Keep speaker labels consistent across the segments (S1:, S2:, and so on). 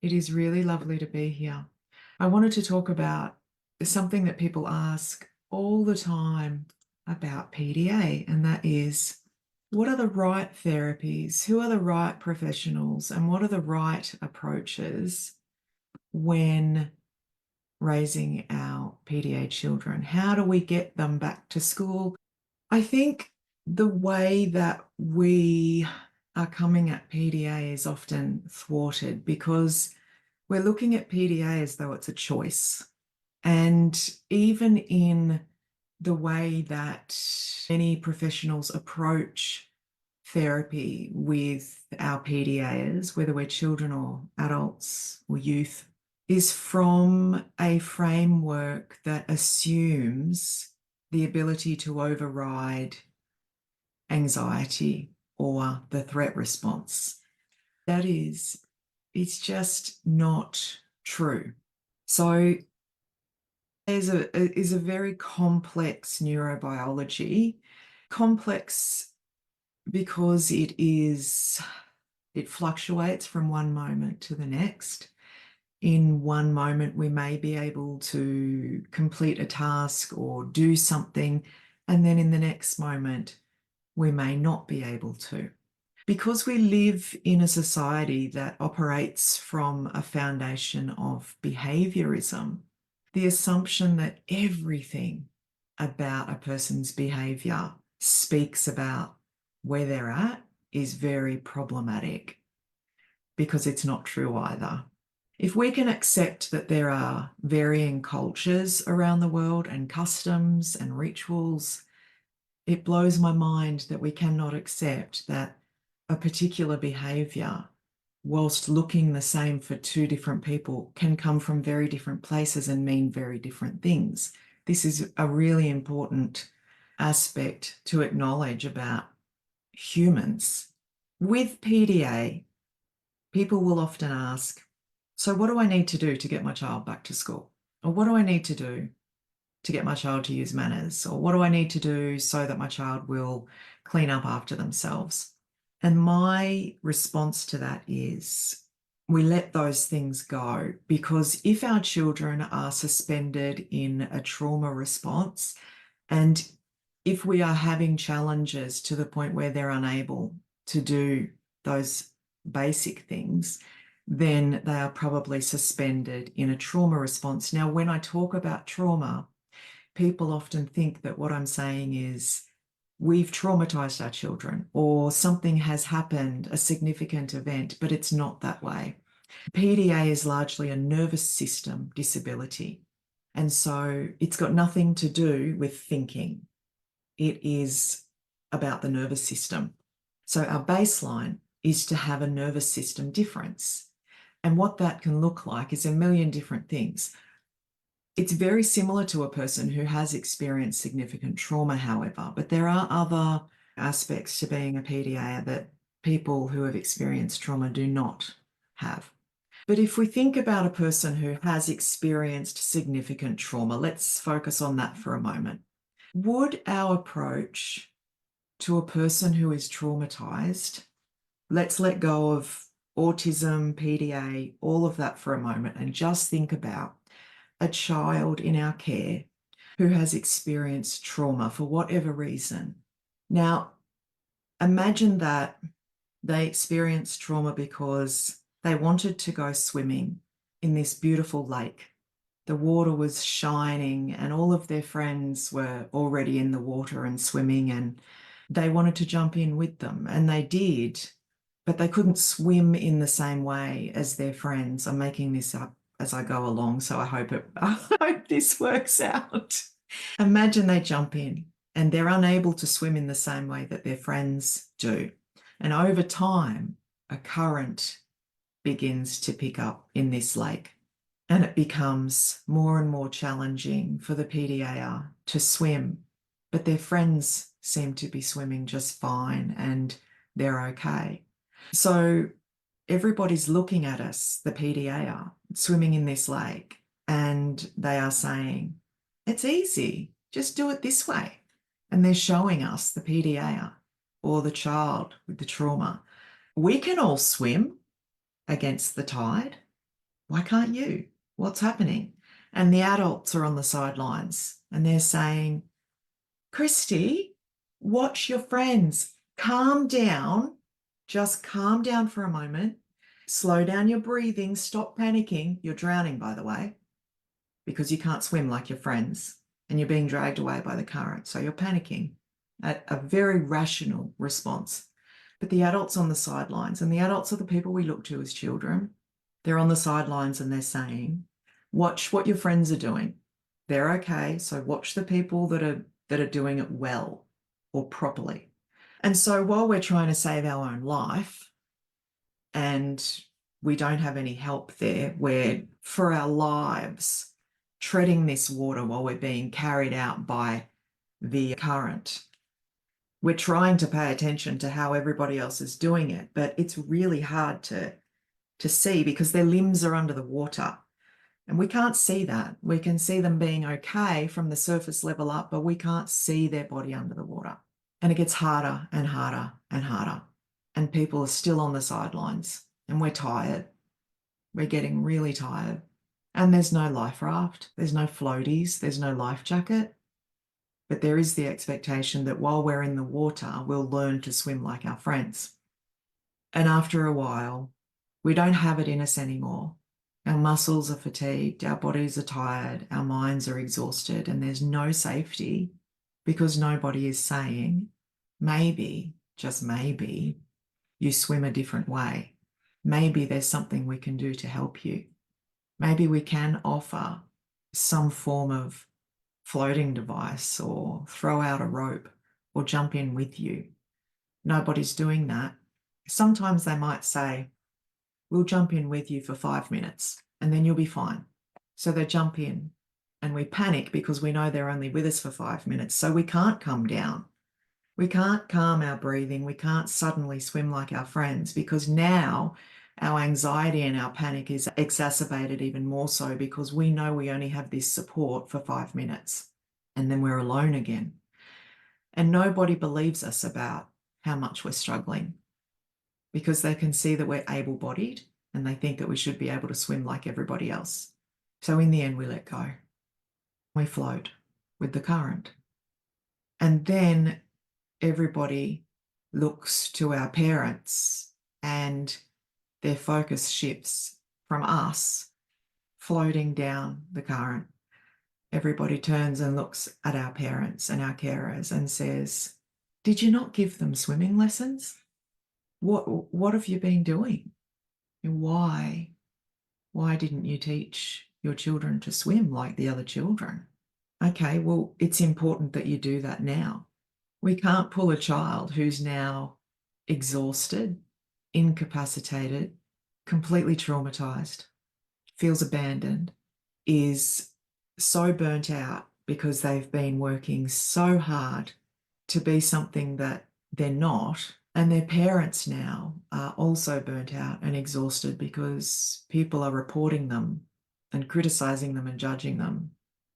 S1: It is really lovely to be here. I wanted to talk about something that people ask all the time about PDA, and that is, what are the right therapies? Who are the right professionals? And what are the right approaches when raising our PDA children? How do we get them back to school? I think the way that we are coming at PDA is often thwarted because we're looking at PDA as though it's a choice. And even in the way that many professionals approach therapy with our PDAs, whether we're children or adults or youth, is from a framework that assumes the ability to override anxiety or the threat response. That is, it's just not true. So there's is a very complex neurobiology, complex because it fluctuates from one moment to the next. In one moment, we may be able to complete a task or do something, and then in the next moment, we may not be able to. Because we live in a society that operates from a foundation of behaviorism, the assumption that everything about a person's behavior speaks about where they're at is very problematic because it's not true either. If we can accept that there are varying cultures around the world and customs and rituals, it blows my mind that we cannot accept that a particular behavior, whilst looking the same for two different people, can come from very different places and mean very different things. This is a really important aspect to acknowledge about humans. With PDA, people will often ask, so what do I need to do to get my child back to school? Or what do I need to do to get my child to use manners? Or what do I need to do so that my child will clean up after themselves? And my response to that is we let those things go, because if our children are suspended in a trauma response, and if we are having challenges to the point where they're unable to do those basic things, then they are probably suspended in a trauma response. Now, when I talk about trauma, people often think that what I'm saying is we've traumatized our children or something has happened, a significant event, but it's not that way. PDA is largely a nervous system disability. And so it's got nothing to do with thinking. It is about the nervous system. So our baseline is to have a nervous system difference. And what that can look like is a million different things. It's very similar to a person who has experienced significant trauma, however, but there are other aspects to being a PDA that people who have experienced trauma do not have. But if we think about a person who has experienced significant trauma, let's focus on that for a moment. Would our approach to a person who is traumatized, let's let go of autism, PDA, all of that for a moment, and just think about a child in our care who has experienced trauma for whatever reason. Now, imagine that they experienced trauma because they wanted to go swimming in this beautiful lake. The water was shining and all of their friends were already in the water and swimming, and they wanted to jump in with them, and they did, but they couldn't swim in the same way as their friends. I'm making this up as I go along, so I hope this works out. Imagine they jump in and they're unable to swim in the same way that their friends do. And over time, a current begins to pick up in this lake, and it becomes more and more challenging for the PDAer to swim, but their friends seem to be swimming just fine and they're okay. So everybody's looking at us, the PDAer, swimming in this lake, and they are saying, it's easy, just do it this way. And they're showing us, the PDAer or the child with the trauma, we can all swim against the tide. Why can't you? What's happening? And the adults are on the sidelines and they're saying, Kristy, watch your friends. Calm down. Just calm down for a moment. Slow down your breathing. Stop panicking. You're drowning, by the way, because you can't swim like your friends and you're being dragged away by the current. So you're panicking. A very rational response. But the adults on the sidelines, and the adults are the people we look to as children, they're on the sidelines and they're saying, watch what your friends are doing. They're okay. So watch the people that are doing it well or properly. And so while we're trying to save our own life and we don't have any help there, we're for our lives treading this water while we're being carried out by the current. We're trying to pay attention to how everybody else is doing it, but it's really hard to see because their limbs are under the water. And we can't see that. We can see them being okay from the surface level up, but we can't see their body under the water. And it gets harder and harder and harder. And people are still on the sidelines and we're tired. We're getting really tired. And there's no life raft. There's no floaties. There's no life jacket. But there is the expectation that while we're in the water, we'll learn to swim like our friends. And after a while, we don't have it in us anymore. Our muscles are fatigued, our bodies are tired, our minds are exhausted, and there's no safety because nobody is saying, maybe, just maybe, you swim a different way. Maybe there's something we can do to help you. Maybe we can offer some form of floating device or throw out a rope or jump in with you. Nobody's doing that. Sometimes they might say, we'll jump in with you for 5 minutes and then you'll be fine. So they jump in and we panic because we know they're only with us for 5 minutes. So we can't come down. We can't calm our breathing. We can't suddenly swim like our friends because now our anxiety and our panic is exacerbated even more so because we know we only have this support for 5 minutes and then we're alone again. And nobody believes us about how much we're struggling because they can see that we're able-bodied and they think that we should be able to swim like everybody else. So in the end, we let go. We float with the current. And then everybody looks to our parents and their focus shifts from us floating down the current. Everybody turns and looks at our parents and our carers and says, did you not give them swimming lessons? What have you been doing? And why didn't you teach your children to swim like the other children? Okay, well, it's important that you do that now. We can't pull a child who's now exhausted, incapacitated, completely traumatized, feels abandoned, is so burnt out because they've been working so hard to be something that they're not. And their parents now are also burnt out and exhausted because people are reporting them and criticizing them and judging them.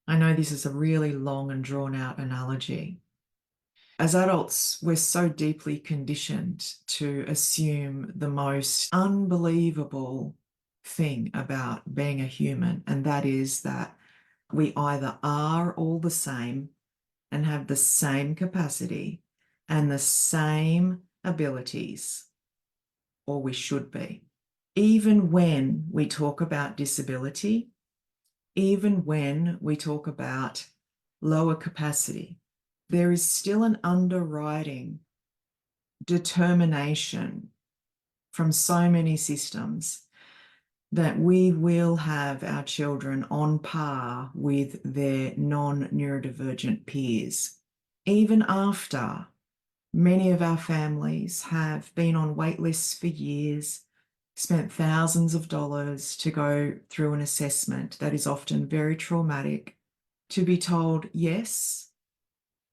S1: I know this is a really long and drawn out analogy. As adults, we're so deeply conditioned to assume the most unbelievable thing about being a human, and that is that we either are all the same and have the same capacity and the same abilities, or we should be. Even when we talk about disability, even when we talk about lower capacity, there is still an underwriting determination from so many systems that we will have our children on par with their non-neurodivergent peers. Even after many of our families have been on wait lists for years, spent thousands of dollars to go through an assessment that is often very traumatic, to be told, yes,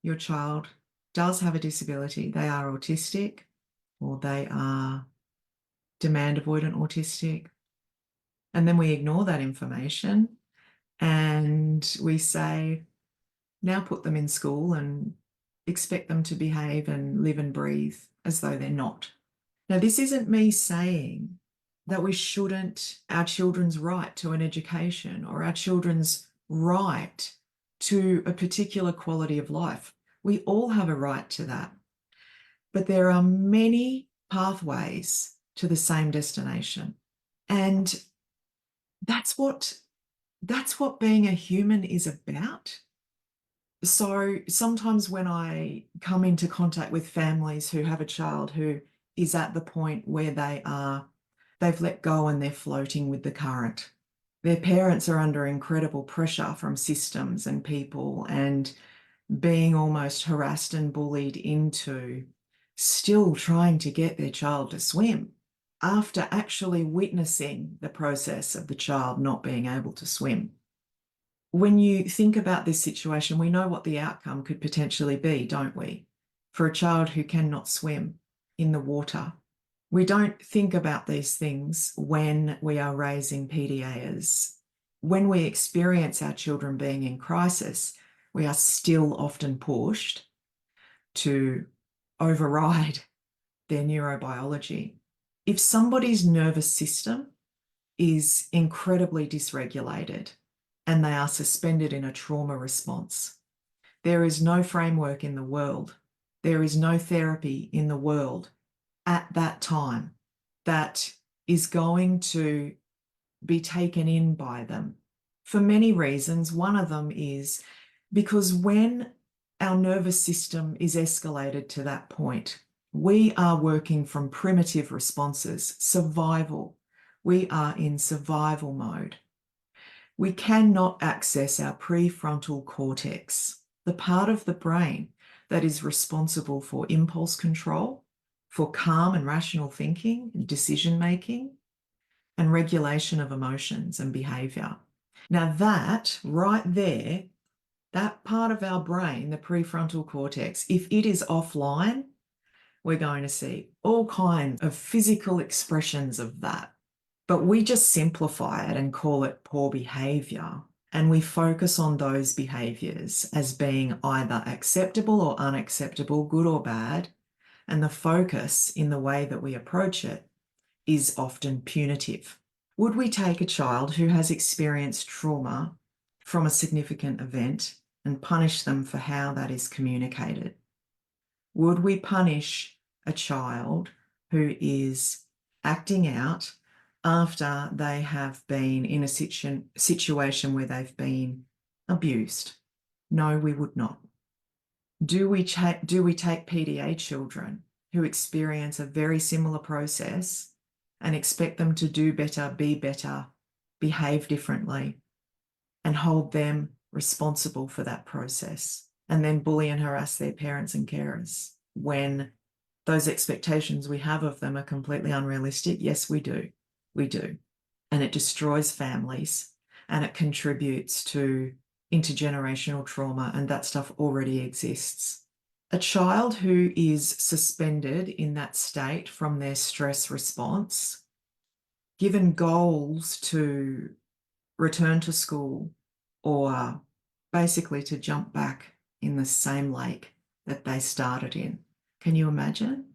S1: your child does have a disability. They are autistic or they are demand avoidant autistic. And then we ignore that information and we say, now put them in school and expect them to behave and live and breathe as though they're not. Now, this isn't me saying that we shouldn't, our children's right to an education or our children's right to a particular quality of life. We all have a right to that. But there are many pathways to the same destination. And that's what being a human is about. So sometimes when I come into contact with families who have a child who is at the point where they've let go and they're floating with the current. Their parents are under incredible pressure from systems and people and being almost harassed and bullied into still trying to get their child to swim after actually witnessing the process of the child not being able to swim. When you think about this situation, we know what the outcome could potentially be, don't we? For a child who cannot swim in the water. We don't think about these things when we are raising PDAs. When we experience our children being in crisis, we are still often pushed to override their neurobiology. If somebody's nervous system is incredibly dysregulated and they are suspended in a trauma response, there is no framework in the world, there is no therapy in the world at that time that is going to be taken in by them for many reasons. One of them is because when our nervous system is escalated to that point, we are working from primitive responses, survival. We are in survival mode. We cannot access our prefrontal cortex, the part of the brain that is responsible for impulse control, for calm and rational thinking, decision-making, and regulation of emotions and behavior. Now that right there, that part of our brain, the prefrontal cortex, if it is offline, we're going to see all kinds of physical expressions of that. But we just simplify it and call it poor behavior. And we focus on those behaviors as being either acceptable or unacceptable, good or bad. And the focus in the way that we approach it is often punitive. Would we take a child who has experienced trauma from a significant event and punish them for how that is communicated? Would we punish a child who is acting out after they have been in a situation where they've been abused? No, we would not. Do we take PDA children who experience a very similar process and expect them to do better, be better, behave differently, and hold them responsible for that process, and then bully and harass their parents and carers when those expectations we have of them are completely unrealistic? Yes, we do. We do. And it destroys families and it contributes to intergenerational trauma, and that stuff already exists. A child who is suspended in that state from their stress response, given goals to return to school or basically to jump back in the same lake that they started in. Can you imagine?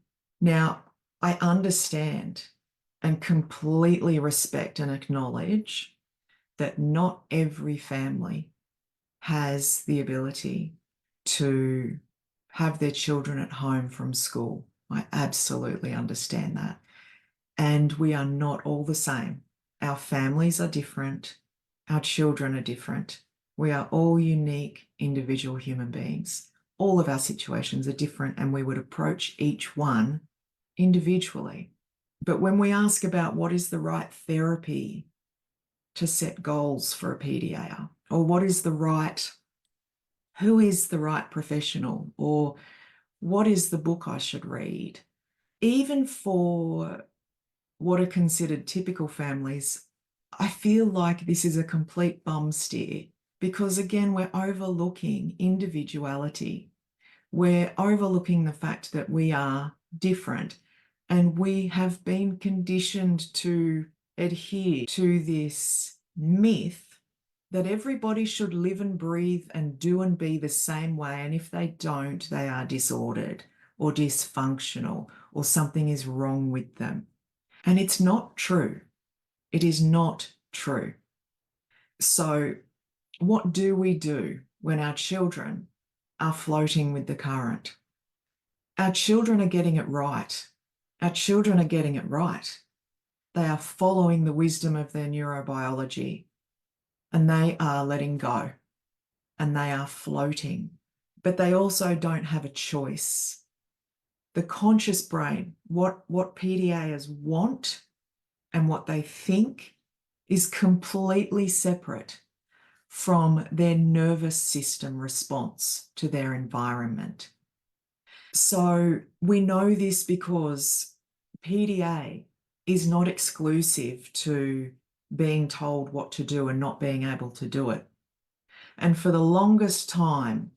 S1: Now, I understand and completely respect and acknowledge that not every family has the ability to have their children at home from school. I absolutely understand that. And we are not all the same. Our families are different. Our children are different. We are all unique individual human beings. All of our situations are different, and we would approach each one individually. But when we ask about what is the right therapy to set goals for a PDA, or who is the right professional, or what is the book I should read, even for what are considered typical families, I feel like this is a complete bum steer, because again, we're overlooking individuality. We're overlooking the fact that we are different, and we have been conditioned to adhere to this myth that everybody should live and breathe and do and be the same way. And if they don't, they are disordered or dysfunctional, or something is wrong with them. And it's not true. It is not true. So what do we do when our children are floating with the current? Our children are getting it right. Our children are getting it right. They are following the wisdom of their neurobiology, and they are letting go, and they are floating. But they also don't have a choice. The conscious brain, what PDAs want and what they think is completely separate from their nervous system response to their environment. So we know this because PDA is not exclusive to being told what to do and not being able to do it. And for the longest time,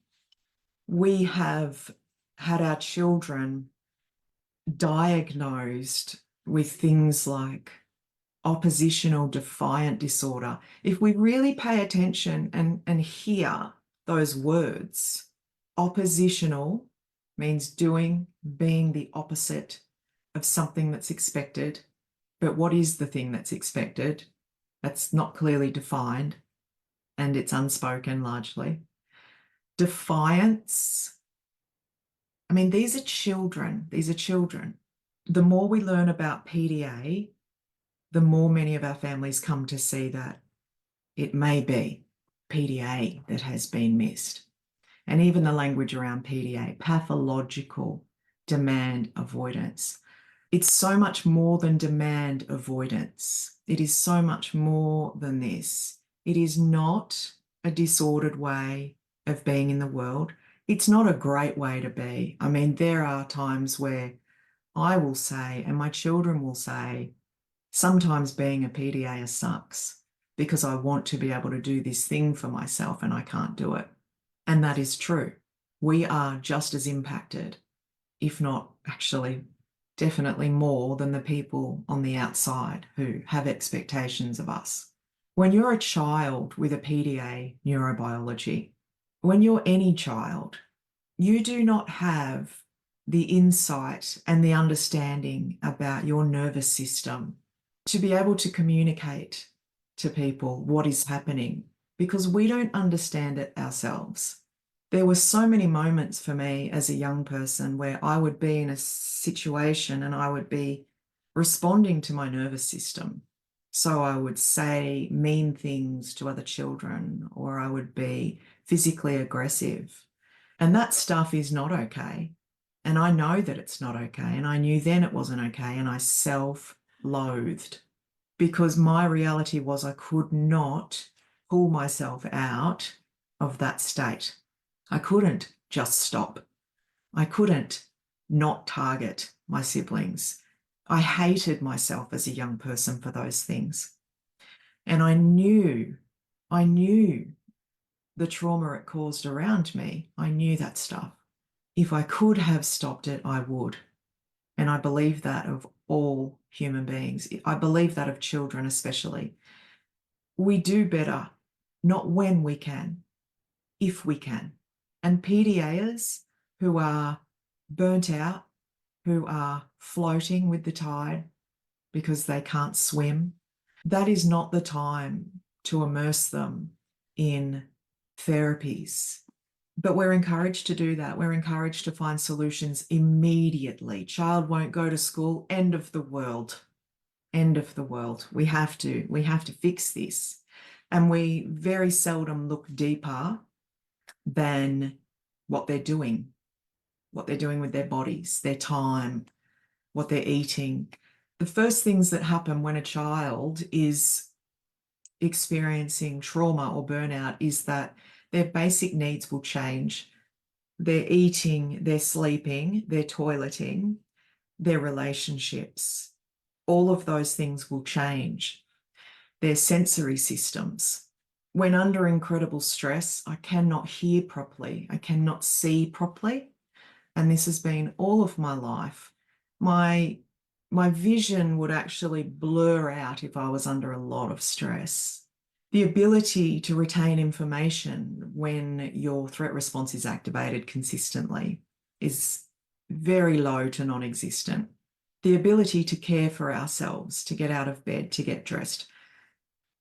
S1: we have had our children diagnosed with things like oppositional defiant disorder. If we really pay attention and hear those words, oppositional means doing, being the opposite of something that's expected. But what is the thing that's expected? That's not clearly defined, and it's unspoken largely. Defiance. I mean, these are children. These are children. The more we learn about PDA, the more many of our families come to see that it may be PDA that has been missed. And even the language around PDA, pathological demand avoidance. It's so much more than demand avoidance. It is so much more than this. It is not a disordered way of being in the world. It's not a great way to be. I mean, there are times where I will say, and my children will say, sometimes being a PDA sucks because I want to be able to do this thing for myself and I can't do it. And that is true. We are just as impacted, if not actually definitely more than the people on the outside who have expectations of us. When you're a child with a PDA neurobiology, when you're any child, you do not have the insight and the understanding about your nervous system to be able to communicate to people what is happening, because we don't understand it ourselves. There were so many moments for me as a young person where I would be in a situation and I would be responding to my nervous system. So I would say mean things to other children, or I would be physically aggressive. And that stuff is not okay. And I know that it's not okay. And I knew then it wasn't okay. And I self-loathed because my reality was I could not pull myself out of that state. I couldn't just stop. I couldn't not target my siblings. I hated myself as a young person for those things. And I knew the trauma it caused around me. I knew that stuff. If I could have stopped it, I would. And I believe that of all human beings. I believe that of children especially. We do better, not when we can, if we can. And PDAs who are burnt out, who are floating with the tide because they can't swim, that is not the time to immerse them in therapies. But we're encouraged to do that. We're encouraged to find solutions immediately. Child won't go to school, end of the world. End of the world. We have to fix this. And we very seldom look deeper than what they're doing with their bodies, their time, what they're eating. The first things that happen when a child is experiencing trauma or burnout is that their basic needs will change. Their eating, their sleeping, their toileting, their relationships, all of those things will change. Their sensory systems. When under incredible stress, I cannot hear properly. I cannot see properly. And this has been all of my life. My vision would actually blur out if I was under a lot of stress. The ability to retain information when your threat response is activated consistently is very low to non-existent. the ability to care for ourselves, to get out of bed, to get dressed.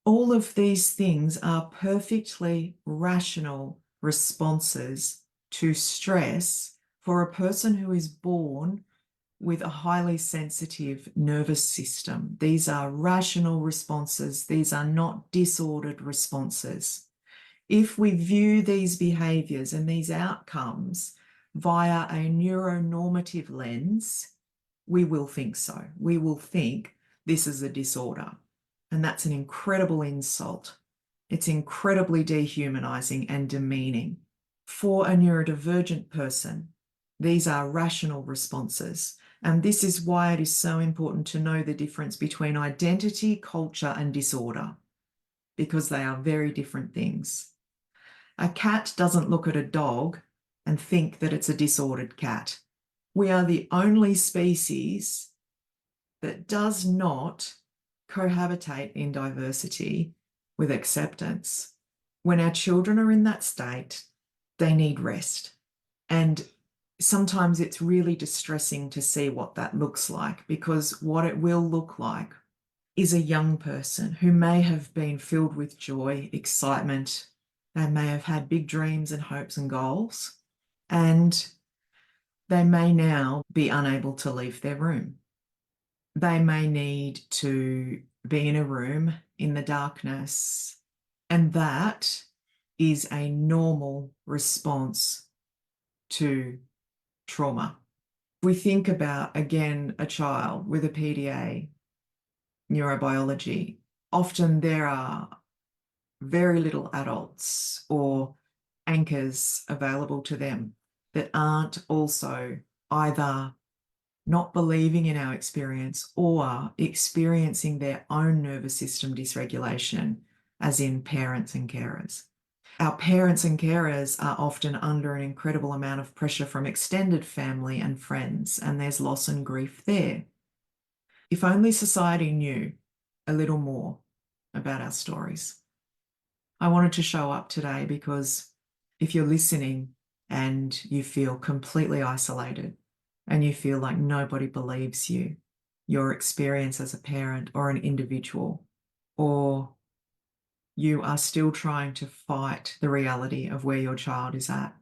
S1: All of these things are perfectly rational responses to stress for a person who is born with a highly sensitive nervous system. These are rational responses. These are not disordered responses. If we view these behaviours and these outcomes via a neuronormative lens, we will think so. We will think this is a disorder. And that's an incredible insult. It's incredibly dehumanizing and demeaning. For a neurodivergent person, these are rational responses. And this is why it is so important to know the difference between identity, culture, and disorder, because they are very different things. A cat doesn't look at a dog and think that it's a disordered cat. We are the only species that does not cohabitate in diversity with acceptance. When our children are in that state, they need rest. And sometimes it's really distressing to see what that looks like, because what it will look like is a young person who may have been filled with joy, excitement. They may have had big dreams and hopes and goals, and they may now be unable to leave their room. They may need to be in a room in the darkness, and that is a normal response to trauma. If we think about, again, a child with a PDA, neurobiology, often there are very little adults or anchors available to them that aren't also either not believing in our experience or experiencing their own nervous system dysregulation, as in parents and carers. Our parents and carers are often under an incredible amount of pressure from extended family and friends, and there's loss and grief there. If only society knew a little more about our stories. I wanted to show up today because if you're listening and you feel completely isolated and you feel like nobody believes you, your experience as a parent or an individual, or you are still trying to fight the reality of where your child is at,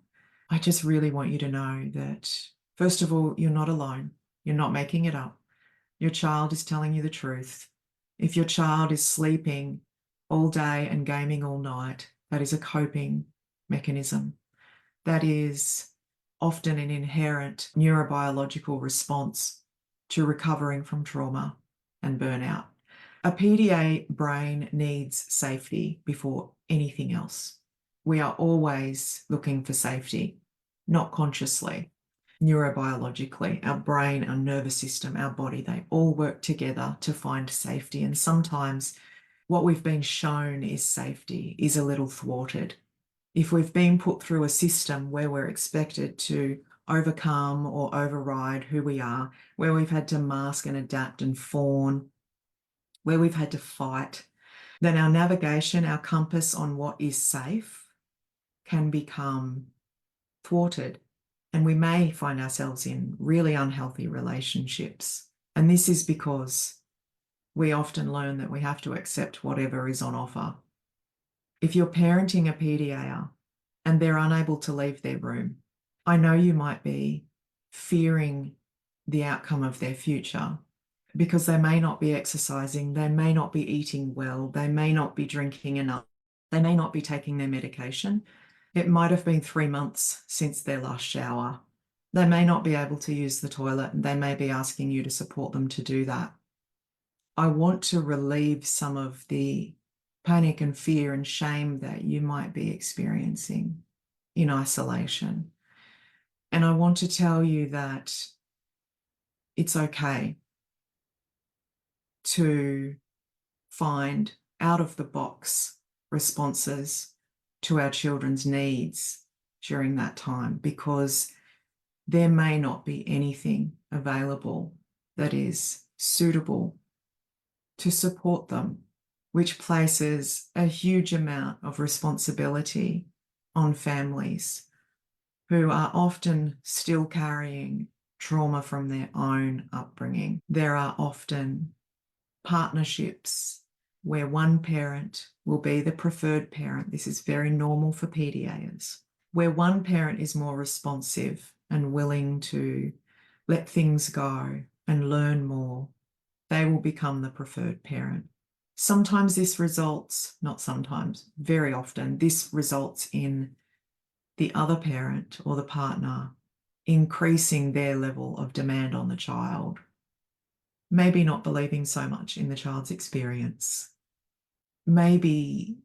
S1: I just really want you to know that, first of all, you're not alone. You're not making it up. Your child is telling you the truth. If your child is sleeping all day and gaming all night, that is a coping mechanism. That is often an inherent neurobiological response to recovering from trauma and burnout. A PDA brain needs safety before anything else. We are always looking for safety, not consciously. Neurobiologically, our brain, our nervous system, our body, they all work together to find safety. And sometimes what we've been shown is safety is a little thwarted. If we've been put through a system where we're expected to overcome or override who we are, where we've had to mask and adapt and fawn, where we've had to fight, then our navigation, our compass on what is safe can become thwarted. And we may find ourselves in really unhealthy relationships. And this is because we often learn that we have to accept whatever is on offer. If you're parenting a PDA and they're unable to leave their room, I know you might be fearing the outcome of their future because they may not be exercising, they may not be eating well, they may not be drinking enough, they may not be taking their medication. It might have been 3 months since their last shower. They may not be able to use the toilet, and they may be asking you to support them to do that. I want to relieve some of the panic and fear and shame that you might be experiencing in isolation. And I want to tell you that it's okay to find out-of-the-box responses to our children's needs during that time, because there may not be anything available that is suitable to support them, which places a huge amount of responsibility on families who are often still carrying trauma from their own upbringing. There are often partnerships where one parent will be the preferred parent. This is very normal for PDAs, where one parent is more responsive and willing to let things go and learn more. They will become the preferred parent. Sometimes this results, not sometimes, very often, this results in the other parent or the partner increasing their level of demand on the child, maybe not believing so much in the child's experience, maybe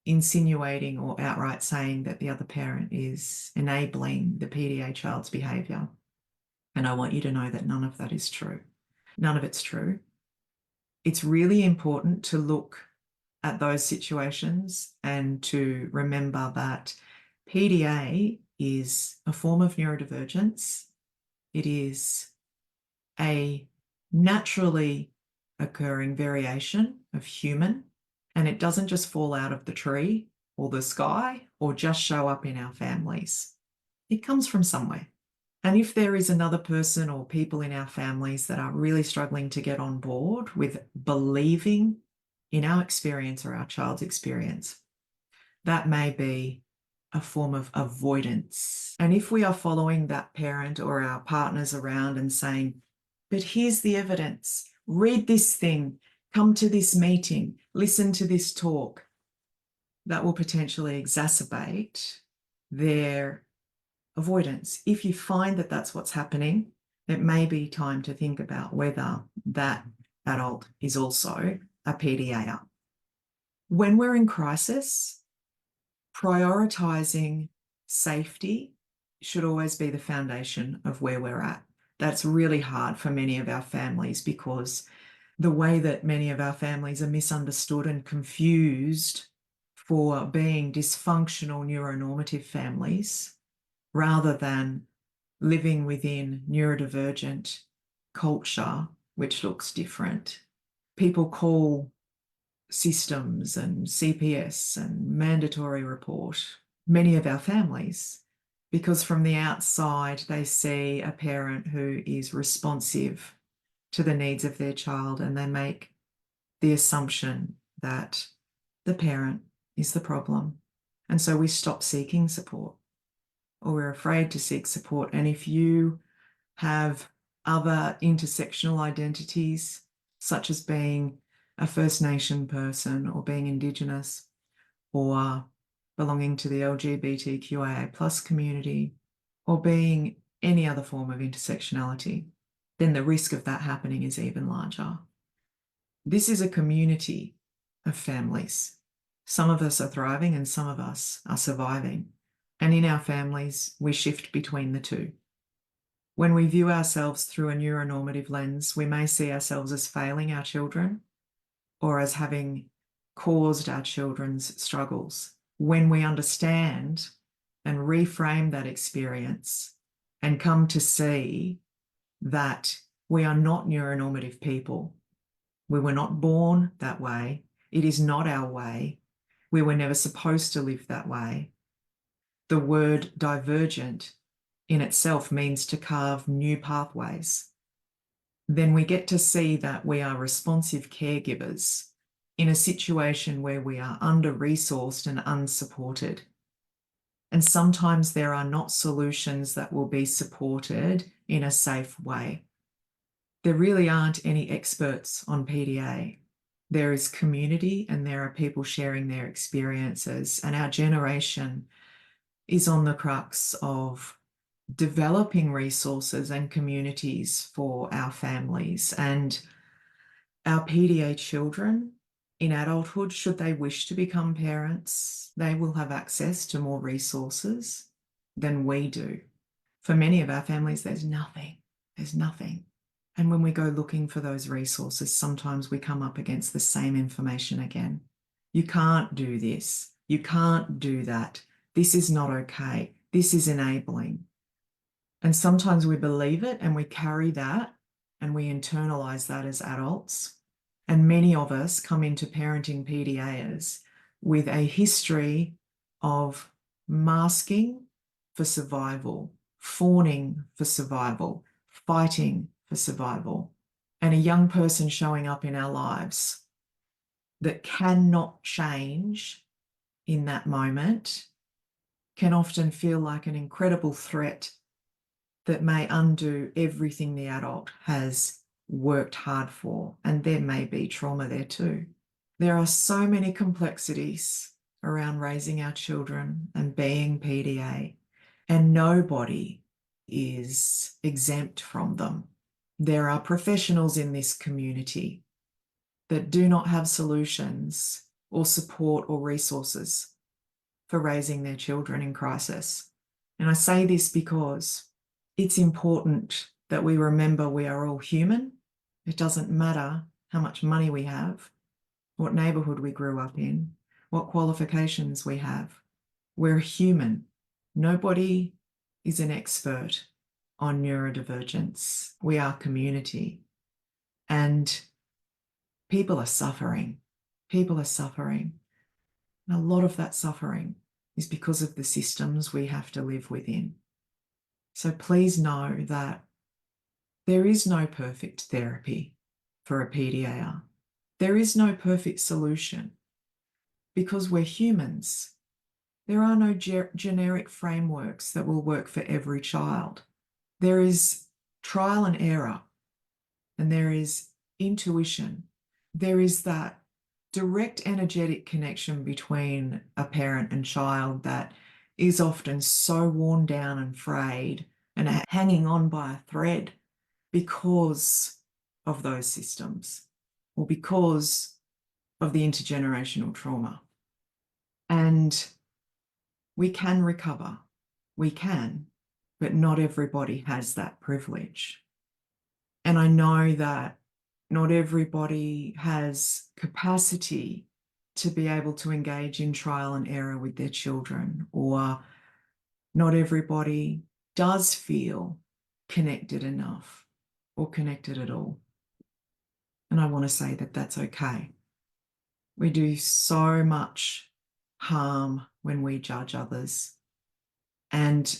S1: insinuating or outright saying that the other parent is enabling the PDA child's behaviour. And I want you to know that none of that is true. None of it's true. It's really important to look at those situations and to remember that PDA is a form of neurodivergence. It is a naturally occurring variation of human, and it doesn't just fall out of the tree or the sky or just show up in our families. It comes from somewhere. And if there is another person or people in our families that are really struggling to get on board with believing in our experience or our child's experience, that may be a form of avoidance. And if we are following that parent or our partners around and saying, but here's the evidence, read this thing, come to this meeting, listen to this talk, that will potentially exacerbate their avoidance. If you find that that's what's happening, it may be time to think about whether that adult is also a PDA. When we're in crisis, prioritizing safety should always be the foundation of where we're at. That's really hard for many of our families because the way that many of our families are misunderstood and confused for being dysfunctional neuronormative families rather than living within neurodivergent culture, which looks different. People call systems and CPS and mandatory report many of our families because from the outside they see a parent who is responsive to the needs of their child and they make the assumption that the parent is the problem. And so we stop seeking support or we're afraid to seek support. And if you have other intersectional identities, such as being a First Nation person or being Indigenous or belonging to the LGBTQIA plus community or being any other form of intersectionality, then the risk of that happening is even larger. This is a community of families. Some of us are thriving and some of us are surviving. And in our families, we shift between the two. When we view ourselves through a neuronormative lens, we may see ourselves as failing our children or as having caused our children's struggles. When we understand and reframe that experience and come to see that we are not neuronormative people, we were not born that way, it is not our way, we were never supposed to live that way. The word divergent in itself means to carve new pathways. Then we get to see that we are responsive caregivers in a situation where we are under-resourced and unsupported. And sometimes there are not solutions that will be supported in a safe way. There really aren't any experts on PDA. There is community and there are people sharing their experiences, and our generation is on the crux of developing resources and communities for our families. And our PDA children in adulthood, should they wish to become parents, they will have access to more resources than we do. For many of our families, there's nothing. There's nothing. And when we go looking for those resources, sometimes we come up against the same information again. You can't do this. You can't do that. This is not okay. This is enabling. And sometimes we believe it and we carry that and we internalize that as adults. And many of us come into parenting PDAs with a history of masking for survival, fawning for survival, fighting for survival. And a young person showing up in our lives that cannot change in that moment can often feel like an incredible threat that may undo everything the adult has worked hard for. And there may be trauma there too. There are so many complexities around raising our children and being PDA, and nobody is exempt from them. There are professionals in this community that do not have solutions or support or resources for raising their children in crisis. And I say this because it's important that we remember we are all human. It doesn't matter how much money we have, what neighbourhood we grew up in, what qualifications we have. We're human. Nobody is an expert on neurodivergence. We are community. And people are suffering. People are suffering. And a lot of that suffering is because of the systems we have to live within. So please know that there is no perfect therapy for a PDAR. There is no perfect solution because we're humans. There are no generic frameworks that will work for every child. There is trial and error, and there is intuition. There is that direct energetic connection between a parent and child that is often so worn down and frayed and hanging on by a thread because of those systems or because of the intergenerational trauma. And we can recover. We can, but not everybody has that privilege. And I know that not everybody has capacity to be able to engage in trial and error with their children, or not everybody does feel connected enough or connected at all. And I want to say that that's okay. We do so much harm when we judge others. And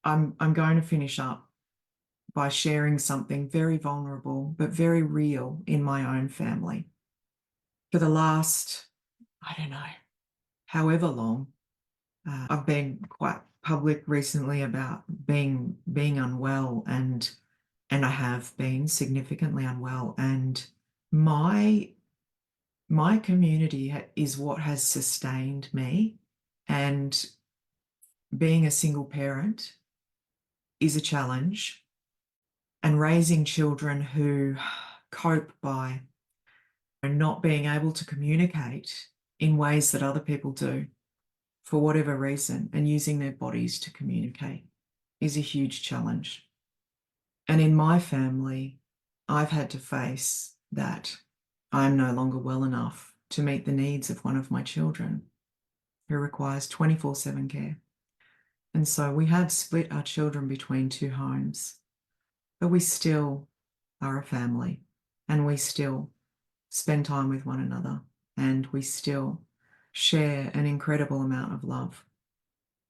S1: I'm going to finish up by sharing something very vulnerable, but very real in my own family. For the last, I don't know, however long, I've been quite public recently about being unwell, and I have been significantly unwell. And my community is what has sustained me, and being a single parent is a challenge, and raising children who cope by not being able to communicate in ways that other people do for whatever reason, and using their bodies to communicate is a huge challenge. And in my family, I've had to face that I'm no longer well enough to meet the needs of one of my children who requires 24/7 care. And so we have split our children between two homes, but we still are a family, and we still spend time with one another, and we still share an incredible amount of love.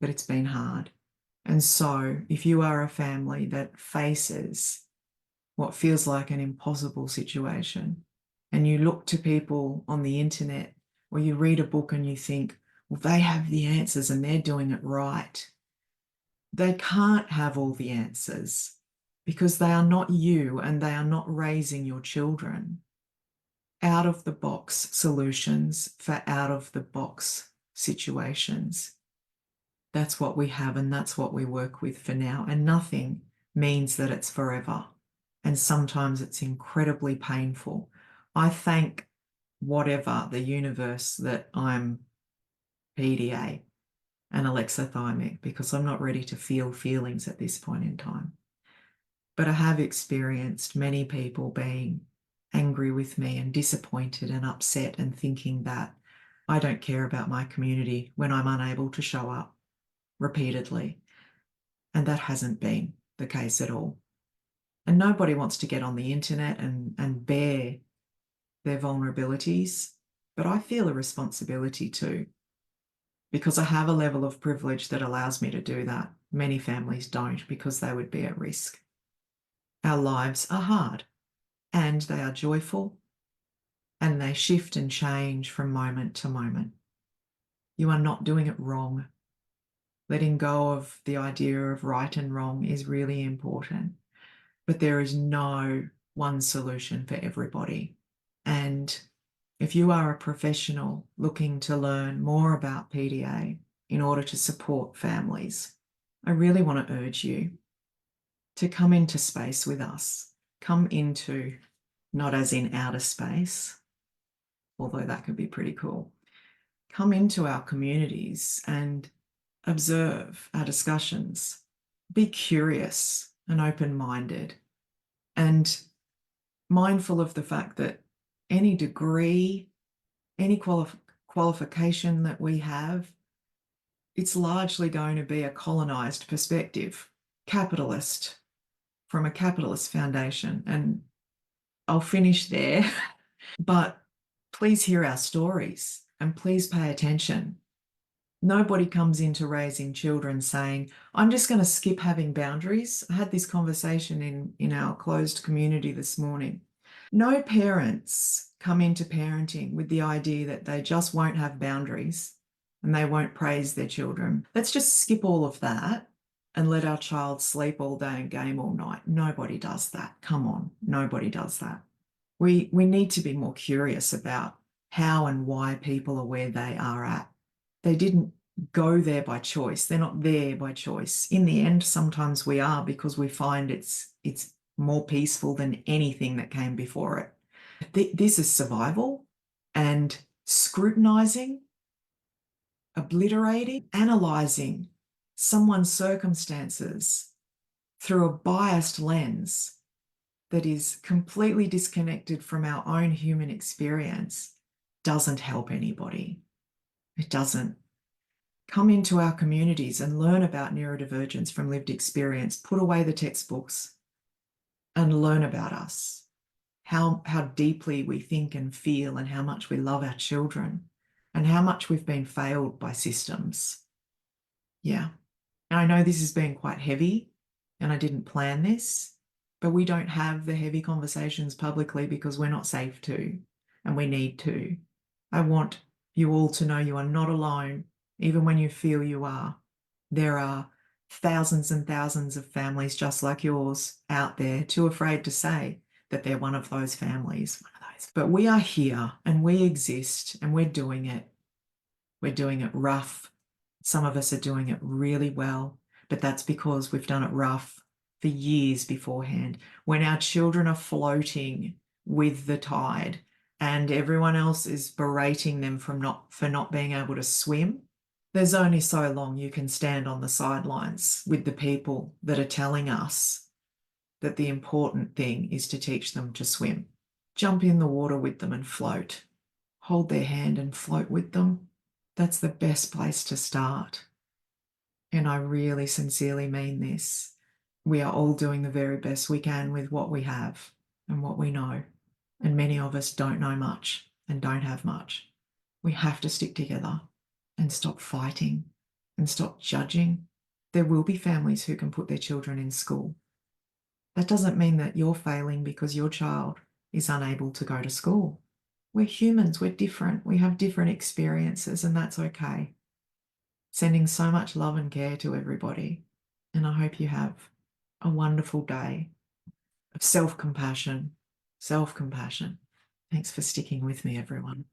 S1: But it's been hard. And so if you are a family that faces what feels like an impossible situation, and you look to people on the internet, or you read a book and you think, well, they have the answers and they're doing it right. They can't have all the answers because they are not you, and they are not raising your children. Out of the box solutions for out of the box situations. That's what we have, and that's what we work with for now. And nothing means that it's forever. And sometimes it's incredibly painful. I thank whatever the universe that I'm PDA and alexithymic, because I'm not ready to feel feelings at this point in time. But I have experienced many people being angry with me and disappointed and upset and thinking that I don't care about my community when I'm unable to show up repeatedly. And that hasn't been the case at all. And nobody wants to get on the internet and bare their vulnerabilities, but I feel a responsibility too, because I have a level of privilege that allows me to do that. Many families don't, because they would be at risk. Our lives are hard and they are joyful and they shift and change from moment to moment. You are not doing it wrong. Letting go of the idea of right and wrong is really important, but there is no one solution for everybody. And if you are a professional looking to learn more about PDA in order to support families, I really want to urge you to come into space with us. Come into, not as in outer space, although that could be pretty cool. Come into our communities and observe our discussions. Be curious and open-minded and mindful of the fact that any degree, any qualification that we have, it's largely going to be a colonized perspective, capitalist, from a capitalist foundation. And I'll finish there, but please hear our stories and please pay attention. Nobody comes into raising children saying, I'm just going to skip having boundaries. I had this conversation in our closed community this morning. No parents come into parenting with the idea that they just won't have boundaries and they won't praise their children. Let's just skip all of that and let our child sleep all day and game all night. Nobody does that. Come on, nobody does that. We need to be more curious about how and why people are where they are at. They didn't go there by choice. They're not there by choice. In the end, sometimes we are because we find it's more peaceful than anything that came before it. This is survival, and scrutinizing, obliterating, analyzing someone's circumstances through a biased lens that is completely disconnected from our own human experience doesn't help anybody. It doesn't. Come into our communities and learn about neurodivergence from lived experience. Put away the textbooks and learn about us, how deeply we think and feel and how much we love our children and how much we've been failed by systems. Yeah. And I know this has been quite heavy and I didn't plan this, but we don't have the heavy conversations publicly because we're not safe to, and we need to. I want you all to know you are not alone, even when you feel you are. There are thousands and thousands of families just like yours out there, too afraid to say that they're one of those families. But we are here and we exist and we're doing it. We're doing it rough. Some of us are doing it really well, but that's because we've done it rough for years beforehand. When our children are floating with the tide and everyone else is berating them for not being able to swim, there's only so long you can stand on the sidelines with the people that are telling us that the important thing is to teach them to swim. Jump in the water with them and float. Hold their hand and float with them. That's the best place to start. And I really sincerely mean this. We are all doing the very best we can with what we have and what we know. And many of us don't know much and don't have much. We have to stick together and stop fighting and stop judging. There will be families who can put their children in school. That doesn't mean that you're failing because your child is unable to go to school. We're humans, we're different, we have different experiences, and that's okay. Sending so much love and care to everybody, and I hope you have a wonderful day of self-compassion. Thanks for sticking with me, everyone.